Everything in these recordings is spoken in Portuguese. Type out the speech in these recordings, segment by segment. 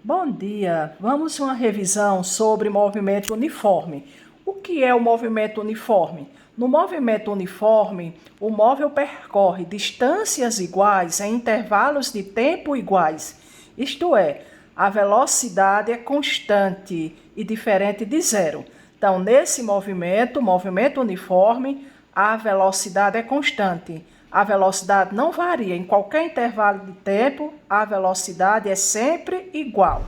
Bom dia! Vamos a uma revisão sobre movimento uniforme. O que é o movimento uniforme? No movimento uniforme, o móvel percorre distâncias iguais em intervalos de tempo iguais. Isto é, a velocidade é constante e diferente de zero. Então, nesse movimento uniforme, a velocidade é constante. A velocidade não varia. Em qualquer intervalo de tempo, a velocidade é sempre igual.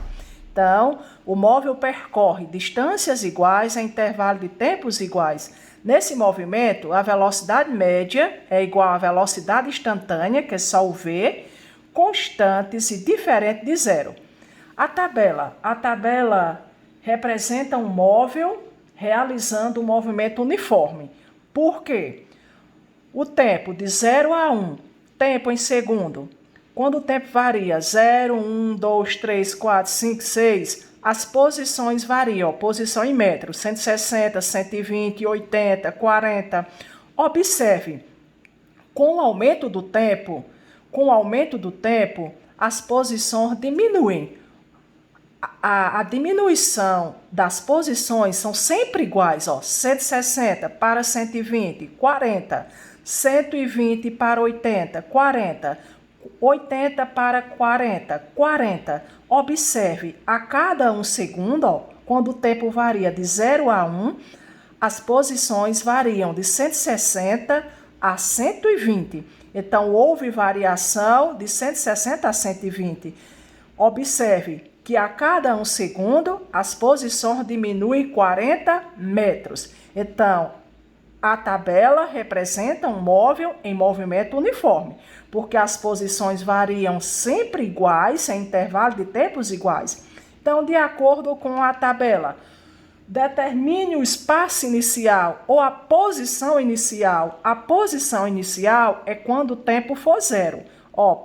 Então, o móvel percorre distâncias iguais em intervalo de tempos iguais. Nesse movimento, a velocidade média é igual à velocidade instantânea, que é só o v, constantes e diferente de zero. A tabela representa um móvel realizando um movimento uniforme. Por quê? O tempo de 0 a 1, tempo em segundo. Quando o tempo varia 0, 1, 2, 3, 4, 5, 6, as posições variam. Posição em metros, 160, 120, 80, 40. Observe, com o aumento do tempo, as posições diminuem. A diminuição das posições são sempre iguais, 160 para 120, 40, 120 para 80, 40, 80 para 40, 40. Observe, a cada 1 segundo, quando o tempo varia de 0 a 1, as posições variam de 160 a 120. Então, houve variação de 160 a 120. Observe que a cada 1 segundo, as posições diminuem 40 metros. Então, a tabela representa um móvel em movimento uniforme, porque as posições variam sempre iguais, em intervalo de tempos iguais. Então, de acordo com a tabela, determine o espaço inicial ou a posição inicial. A posição inicial é quando o tempo for zero.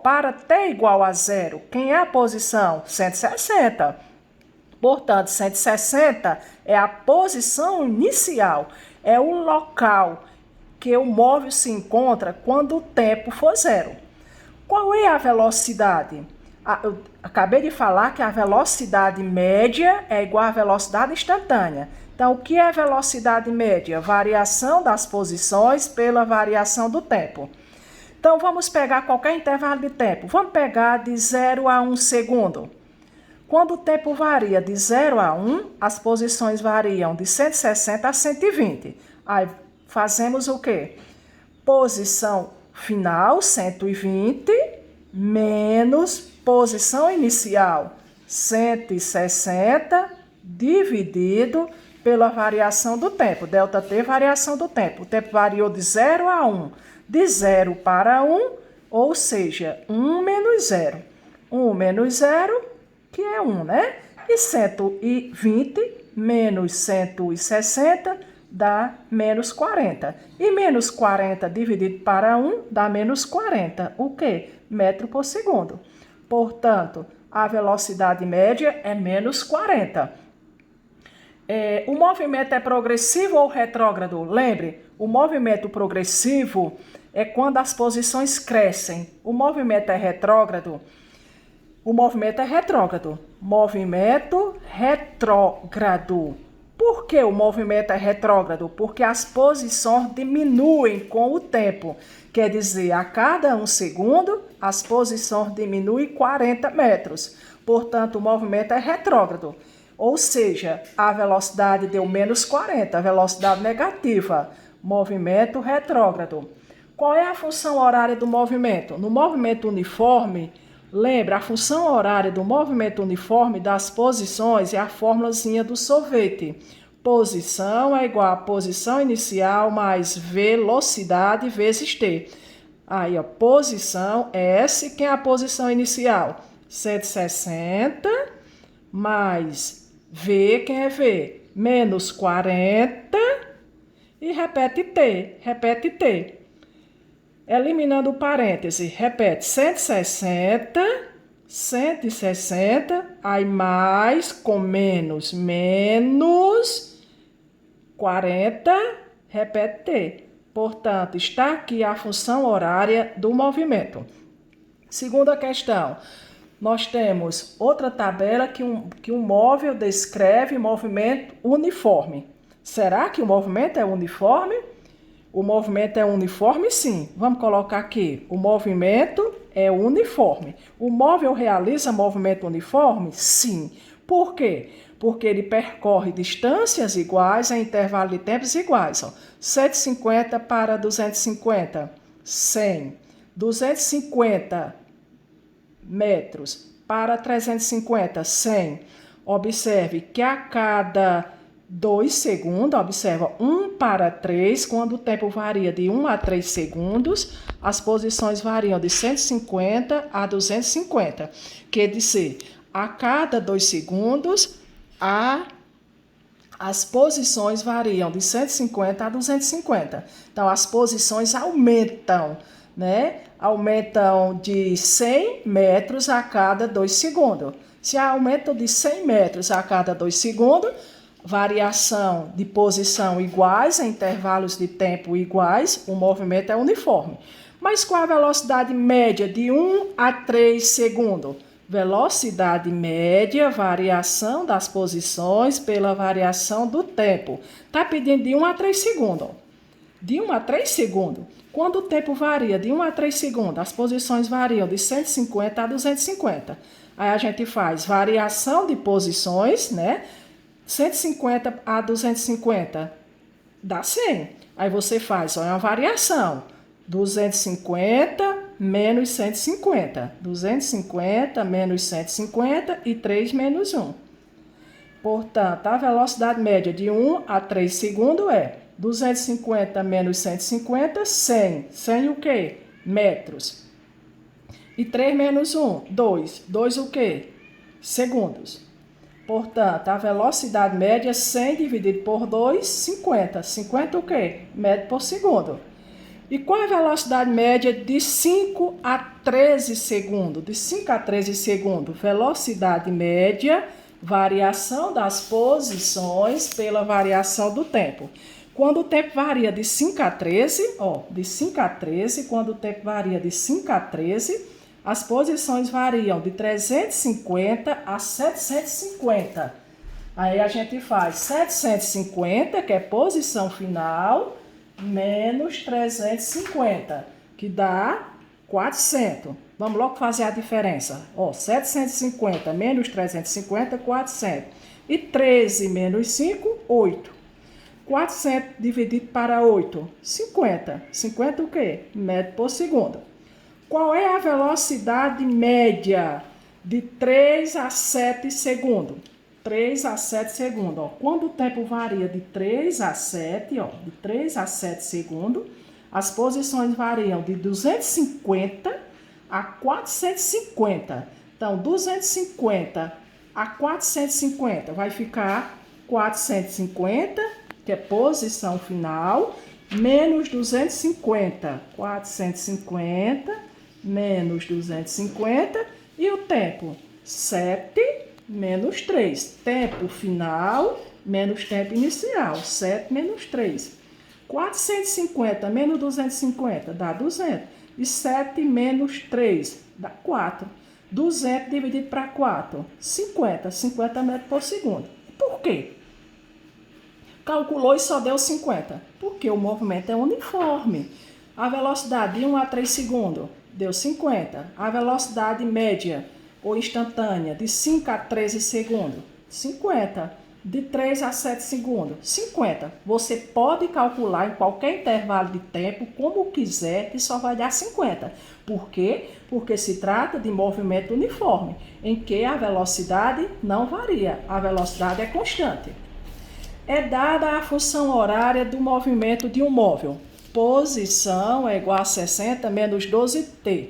Para t igual a zero, quem é a posição? 160. Portanto, 160 é a posição inicial, é o local que o móvel se encontra quando o tempo for zero. Qual é a velocidade? Eu acabei de falar que a velocidade média é igual à velocidade instantânea. Então, o que é velocidade média? Variação das posições pela variação do tempo. Então, vamos pegar qualquer intervalo de tempo. Vamos pegar de 0 a 1 segundo. Quando o tempo varia de 0 a 1, as posições variam de 160 a 120. Aí, fazemos o quê? Posição final, 120, menos posição inicial, 160, dividido pela variação do tempo. Delta T, variação do tempo. O tempo variou de 0 a 1. De 0 para 1, ou seja, 1 menos 0. 1 menos 0, que é 1, né? E 120 menos 160 dá menos 40. E menos 40 dividido para 1 dá menos 40. O quê? Metro por segundo. Portanto, a velocidade média é menos 40. O movimento é progressivo ou retrógrado? Lembre, o movimento progressivo é quando as posições crescem. O movimento é retrógrado. Movimento retrógrado. Por que o movimento é retrógrado? Porque as posições diminuem com o tempo. Quer dizer, a cada 1 segundo, as posições diminuem 40 metros. Portanto, o movimento é retrógrado. Ou seja, a velocidade deu menos 40, a velocidade negativa. Movimento retrógrado. Qual é a função horária do movimento? No movimento uniforme, lembra, a função horária do movimento uniforme das posições é a formulazinha do sorvete. Posição é igual a posição inicial mais velocidade vezes t. Aí, posição é S, quem é a posição inicial? 160 mais V, quem é V? Menos 40 e repete T. Eliminando o parêntese, repete 160, aí mais com menos 40, repete T. Portanto, está aqui a função horária do movimento. Segunda questão. nós temos outra tabela que um móvel descreve movimento uniforme. Será que o movimento é uniforme? O movimento é uniforme, sim. Vamos colocar aqui. O movimento é uniforme. O móvel realiza movimento uniforme? Sim. Por quê? Porque ele percorre distâncias iguais em intervalo de tempos iguais. Ó. 150 para 250, 100. 250 metros para 350, 100. Observe que a cada 2 segundos, observa 1 para 3, quando o tempo varia de 1 a 3 segundos, as posições variam de 150 a 250. Quer dizer, a cada 2 segundos, as posições variam de 150 a 250. Então, as posições aumentam, né? Aumentam de 100 metros a cada 2 segundos. Se aumentam de 100 metros a cada 2 segundos, variação de posição iguais, em intervalos de tempo iguais, o movimento é uniforme. Mas qual a velocidade média de 1 a 3 segundos? Velocidade média, variação das posições pela variação do tempo. Está pedindo de 1 a 3 segundos. De 1 a 3 segundos. Quando o tempo varia de 1 a 3 segundos, as posições variam de 150 a 250. Aí a gente faz variação de posições, né? 150 a 250 dá 100. Aí você faz, ó, é uma variação. 250 menos 150. 250 menos 150 e 3 menos 1. Portanto, a velocidade média de 1 a 3 segundos é 250 menos 150, 100. 100 o quê? Metros. E 3 menos 1, 2. 2 o quê? Segundos. Portanto, a velocidade média 100 dividido por 2, 50. 50 o quê? Metro por segundo. E qual a velocidade média de 5 a 13 segundos? De 5 a 13 segundos, velocidade média, variação das posições pela variação do tempo. Quando o tempo varia de 5 a 13, de 5 a 13, quando o tempo varia de 5 a 13, as posições variam de 350 a 750. Aí a gente faz 750, que é posição final, menos 350, que dá 400. Vamos logo fazer a diferença. 750 menos 350, 400. E 13 menos 5, 8. 400 dividido para 8, 50. 50 o quê? Metro por segundo. Qual é a velocidade média de 3 a 7 segundos? 3 a 7 segundos. Quando o tempo varia de 3 a 7, de 3 a 7 segundos, as posições variam de 250 a 450. Então, 250 a 450 vai ficar 450, que é posição final, menos 250. 450 menos 250 e o tempo 7 menos 3. Tempo final menos tempo inicial. 7 menos 3. 450 menos 250 dá 200. E 7 menos 3 dá 4. 200 dividido para 4, 50. 50 metros por segundo. Por quê? Calculou e só deu 50. Porque o movimento é uniforme. A velocidade de 1 a 3 segundos deu 50. A velocidade média ou instantânea de 5 a 13 segundos, 50. De 3 a 7 segundos, 50. Você pode calcular em qualquer intervalo de tempo, como quiser, que só vai dar 50. Por quê? Porque se trata de movimento uniforme, em que a velocidade não varia, a velocidade é constante. É dada a função horária do movimento de um móvel. Posição é igual a 60 menos 12t,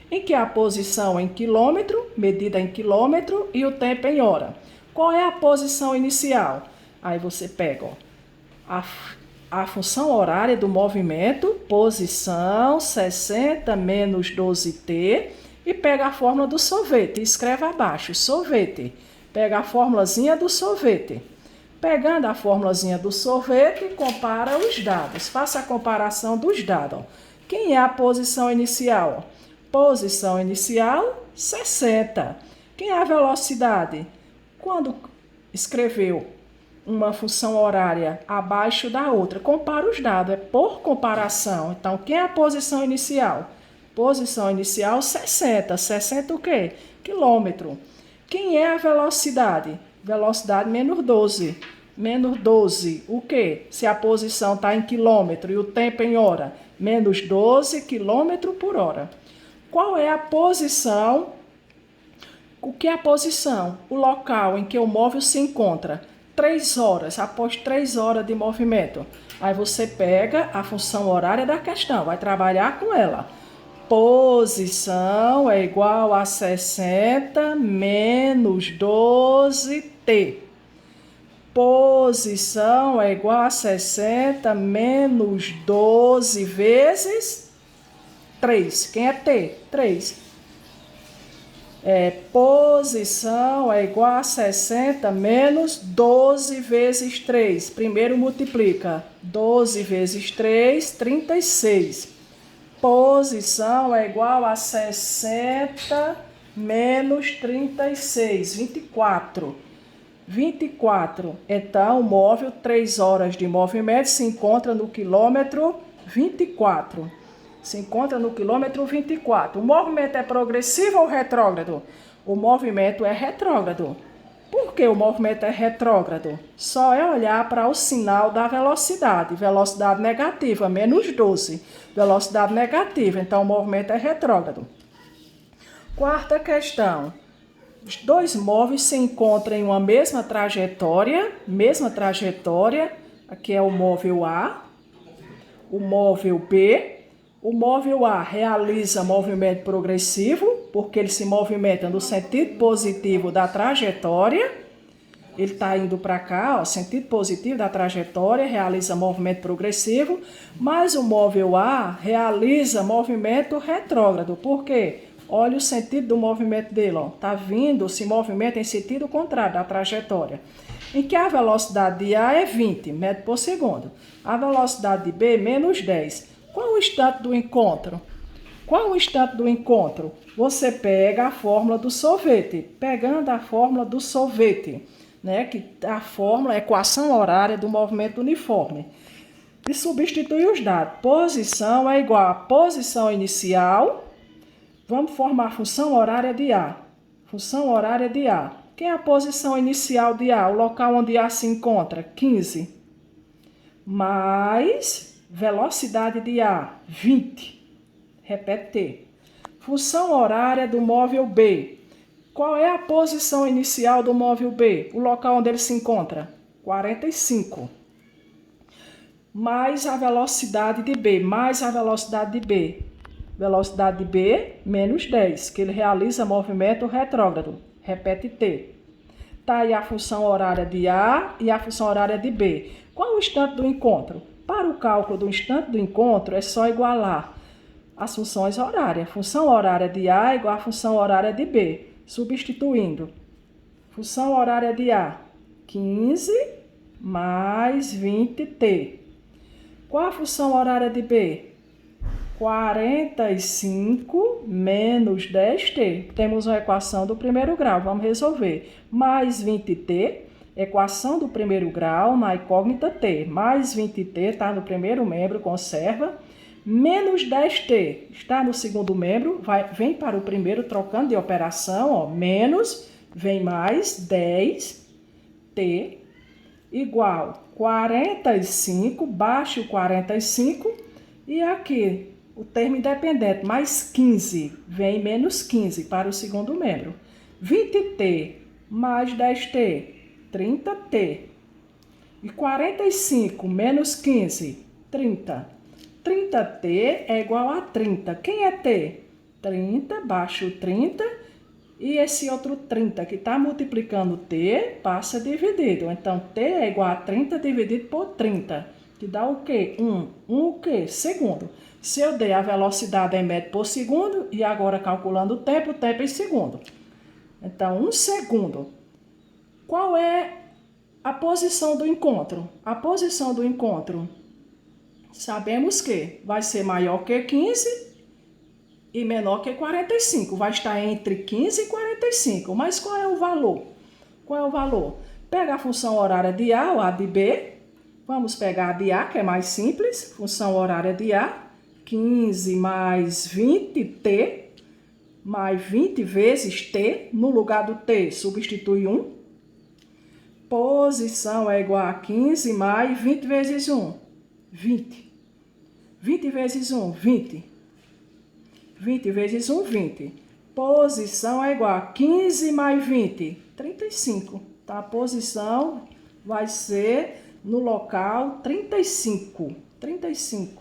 em que a posição é em quilômetro, medida em quilômetro, e o tempo em hora. Qual é a posição inicial? Aí você pega a função horária do movimento, posição 60 menos 12t, e pega a fórmula do sorvete, e escreve abaixo, sorvete. Pega a formulazinha do sorvete. Pegando a formulazinha do sorvete, compara os dados. Faça a comparação dos dados. Quem é a posição inicial? Posição inicial, 60. Quem é a velocidade? Quando escreveu uma função horária abaixo da outra, compara os dados, é por comparação. Então, quem é a posição inicial? Posição inicial, 60. 60 o quê? Quilômetro. Quem é a velocidade? Velocidade menos 12. Menos 12, o quê? Se a posição está em quilômetro e o tempo em hora, menos 12 quilômetros por hora. Qual é a posição? O que é a posição? O local em que o móvel se encontra. 3 horas, após 3 horas de movimento. Aí você pega a função horária da questão, vai trabalhar com ela. Posição é igual a 60 menos 12t. Posição é igual a 60 menos 12 vezes 3. Quem é T? 3. Posição é igual a 60 menos 12 vezes 3. Primeiro multiplica. 12 vezes 3, 36. Posição é igual a 60 menos 36, 24. 24. Então, o móvel, 3 horas de movimento, se encontra no quilômetro 24. Se encontra no quilômetro 24. O movimento é progressivo ou retrógrado? O movimento é retrógrado. Por que o movimento é retrógrado? Só é olhar para o sinal da velocidade. Velocidade negativa, menos 12. Velocidade negativa, então o movimento é retrógrado. Quarta questão. Os dois móveis se encontram em uma mesma trajetória. Aqui é o móvel A, o móvel B. O móvel A realiza movimento progressivo, porque ele se movimenta no sentido positivo da trajetória. Ele está indo para cá, ó, sentido positivo da trajetória, realiza movimento progressivo. Mas o móvel A realiza movimento retrógrado. Por quê? Olha o sentido do movimento dele. Está vindo, se movimenta em sentido contrário da trajetória. Em que a velocidade de A é 20 metros por segundo. A velocidade de B, menos 10. Qual o instante do encontro? Você pega a fórmula do sorvete. Pegando a fórmula do sorvete, né, que a fórmula, a equação horária do movimento uniforme. E substitui os dados. Posição é igual a posição inicial. Vamos formar a função horária de A. Função horária de A. Quem é a posição inicial de A? O local onde A se encontra? 15. Mais velocidade de A, 20. Repete T. Função horária do móvel B. Qual é a posição inicial do móvel B? O local onde ele se encontra? 45. Mais a velocidade de B. Mais a velocidade de B. Velocidade de B, menos 10, que ele realiza movimento retrógrado. Repete T. Tá aí a função horária de A e a função horária de B. Qual o instante do encontro? Para o cálculo do instante do encontro, é só igualar as funções horárias. Função horária de A é igual à função horária de B. Substituindo. Função horária de A, 15 mais 20t. Qual a função horária de B? 45 menos 10t. Temos uma equação do primeiro grau, vamos resolver. Mais 20t, equação do primeiro grau na incógnita t. Mais 20t está no primeiro membro, conserva. Menos 10t está no segundo membro, vem para o primeiro trocando de operação. Ó, menos, vem mais 10t igual 45, baixe o 45 e aqui o termo independente, mais 15, vem menos 15 para o segundo membro. 20t mais 10t, 30t. E 45 menos 15, 30. 30t é igual a 30. Quem é t? 30, baixa o 30. E esse outro 30 que está multiplicando t, passa dividido. Então, t é igual a 30 dividido por 30. Que dá o quê? 1. O quê? Segundo. Se eu dei a velocidade em metro por segundo, e agora calculando o tempo em segundo. Então, 1 segundo. Qual é a posição do encontro? A posição do encontro, sabemos que vai ser maior que 15 e menor que 45. Vai estar entre 15 e 45. Mas qual é o valor? Qual é o valor? Pega a função horária de A, ou A de B. Vamos pegar a de A, que é mais simples. Função horária de A. 15 mais 20t, mais 20 vezes t. No lugar do t, substitui 1. Posição é igual a 15 mais 20 vezes 1. 20. 20 vezes 1, 20. 20 vezes 1, 20. Posição é igual a 15 mais 20, 35. Tá? A posição vai ser no local 35. 35.